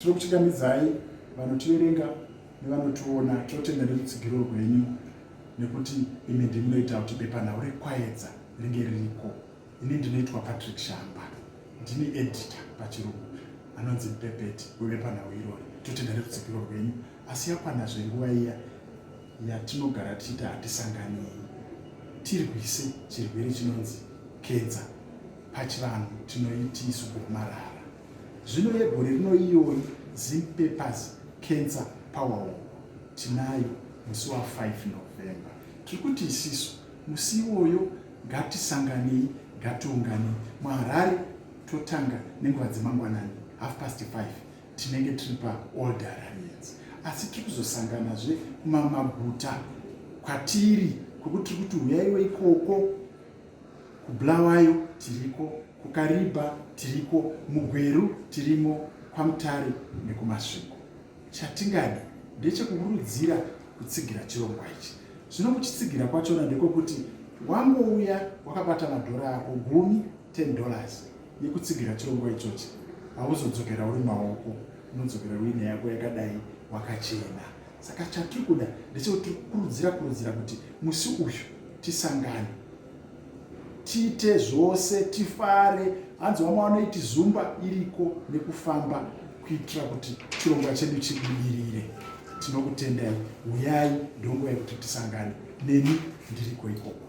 Tinokuchingamidzai vanotiverenga nevanotiona totenda nerutsigiro rwenyu nekuti imi ndinoita kuti bepanhau rekwaedza ringe ririko. Ini ndinoitwa Patrick Shamba, ndini editor pachirungu anonzi Pepeti webepanhau irori. Totenda nerutsigiro rwenyu, asi yakwanazve nguva iya yatinogara tichiti hatisanganei tirwise chirwere chinonzi kenza, pachivanhu tinoiti isu kugomarara. Zvino yegore rino iyori Zimpapers Cancer Power Walk tinayo musi wa 5 November. Tirikuti isisu musi iwoyo ngatisanganei, ngatiunganei. muHarare totanga nenguva dzemangwanani 5:30 tinenge tiri paOld Alliance. Asi tiri kuzosanganazve kumamaguta kwatiri kwekuti tiri kuti uyaiwo ikoko. kuBulawayo tiriko, kuKariba tiriko, muGweru tirimo, kwaMutare nekumasviko. Chatingadi ndechekukurudzira kutsigira chirongwa ichi. Zvino kuchitsigira kwachona ndekokuti wangouya wakabata madhora ako $10 yekutsigira chirongwa ichochi, hauzodzokera uri maoko, unodzokera uine yako yakadai wakachena. Saka chatiri kuda ndechekuti kurudzira kuti musi uyu tisangane, tiite zvose, tifare. Hanzi vamwe vanoiti zumba iriko nekufamba kuitira kuti chirongwa chedu chibudirire. Tinokutendai, uyai ndonguva yekuti tisangane. Neni ndiriko ikoko.